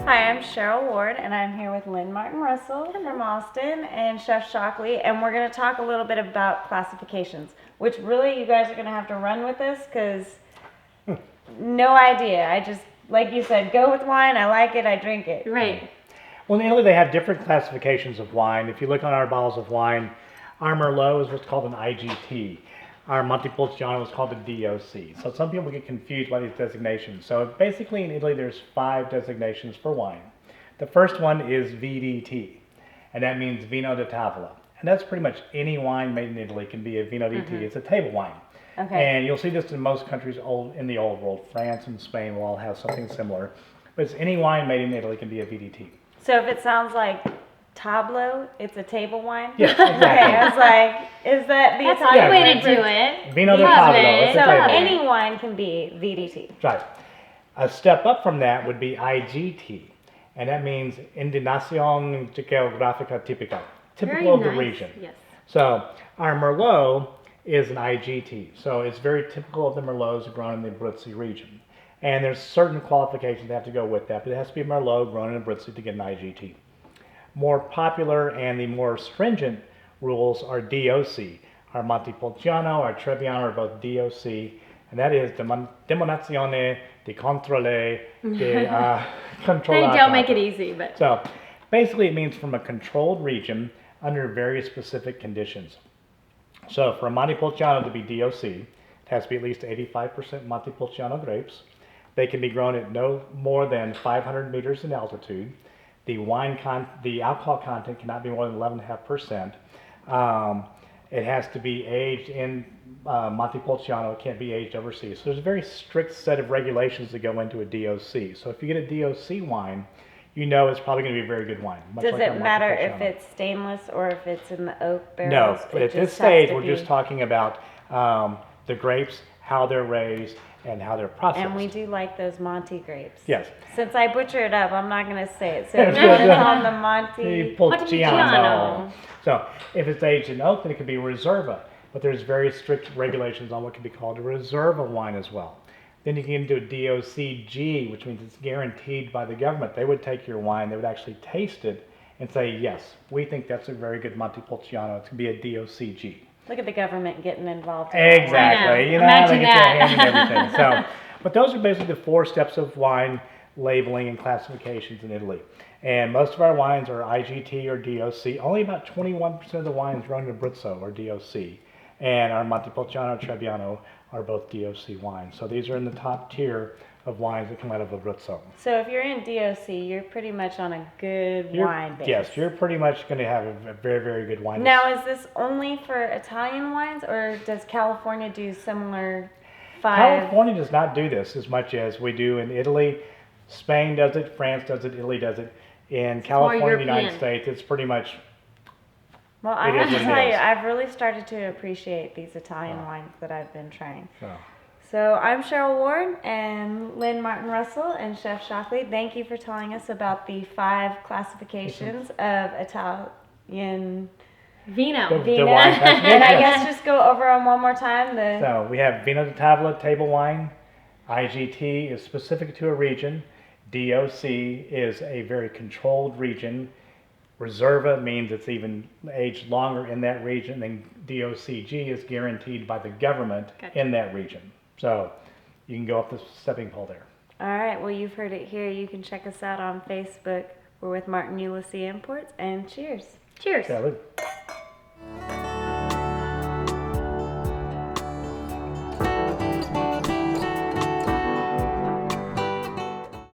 Hi, I'm Cheryl Ward, and I'm here with Lynne Martin Russell from Austin and Chef Shockley, and we're going to talk a little bit about classifications, which really you guys are going to have to run with this because no idea. I just, like you said, go with wine. I like it. I drink it. Right. Well, in Italy, they have different classifications of wine. If you look on our bottles of wine, our Merlot is what's called an IGT. Our Montepulciano is called a DOC. So some people get confused by these designations. So basically in Italy, there's 5 designations for wine. The first one is VDT, and that means Vino di Tavola. And that's pretty much any wine made in Italy can be a Vino di T. It's a table wine. Okay. And you'll see this in most countries in the old world. France and Spain will all have something similar. But it's any wine made in Italy can be a VDT. So if it sounds like Tablo, it's a table wine? Yes, exactly. Okay, I was like, is that the That's a Italian good way word to for- do it. Vino di Love Tavola. it. It's a So table wine. any wine can be VDT. Right. A step up from that would be IGT, and that means Indinazione Geografica Tipica, typical Very of the nice. region. Yes. So our Merlot is an IGT, so it's very typical of the Merlots grown in the Abruzzi region. And there's certain qualifications that have to go with that, but it has to be Merlot grown in Abruzzi to get an IGT. More popular and the more stringent rules are DOC. Our Montepulciano, our Trebbiano are both DOC, and that is Denominazione di Controllo Controllata. They don't make it easy, but So basically it means from a controlled region under very specific conditions. So for a Montepulciano to be DOC, it has to be at least 85% Montepulciano grapes. They can be grown at no more than 500 meters in altitude. The alcohol content cannot be more than 11.5%. It has to be aged in Montepulciano. It can't be aged overseas. So there's a very strict set of regulations that go into a DOC. So if you get a DOC wine, you know it's probably going to be a very good wine. much Does like our it matter if Montepulciano. it's stainless or if it's in the oak No, barrels? but It at this just has stage, to we're be- just talking about the grapes, how they're raised, and how they're processed. And we do like those Monte grapes. Yes. Since I butcher it up, I'm not going to say it. So if you want to call them the Monte. Montepulciano. So if it's aged in oak, then it could be Reserva. But there's very strict regulations on what can be called a Reserva wine as well. Then you can get into a DOCG, which means it's guaranteed by the government. They would take your wine, they would actually taste it and say, yes, we think that's a very good Montepulciano. It's going to be a DOCG. Look at the government getting involved. in that Exactly. I know. You know, Imagine they get their that. hand in everything. So, but those are basically the 4 steps of wine labeling and classifications in Italy. And most of our wines are IGT or DOC. Only about 21% of the wines grown in Abruzzo are DOC. And our Montepulciano and Trebbiano are both DOC wines. So these are in the top tier of wines that come out of Abruzzo. So if you're in DOC, you're pretty much on a good wine base. Yes, you're pretty much going to have a very, very good wine. Now, is this only for Italian wines, or does California do similar 5? California does not do this as much as we do in Italy. Spain does it, France does it, Italy does it. In California, the United European. States, it's pretty much, Well, I It have is to what it tell you, is. I've really started to appreciate these Italian wines that I've been trying. oh, So I'm Cheryl Ward and Lynne Martin Russell and Chef Shockley. Thank you for telling us about the 5 classifications of Italian Vino. The Vino. wine And I classification. guess just go over them one more time. So we have Vino di Tavola table wine. IGT is specific to a region. DOC is a very controlled region. Reserva means it's even aged longer in that region. And DOCG is guaranteed by the government Gotcha. in that region. So you can go up the stepping pole there. All right, well, you've heard it here. You can check us out on Facebook. We're with Martin Ulisse Imports, and cheers. Cheers. Salud.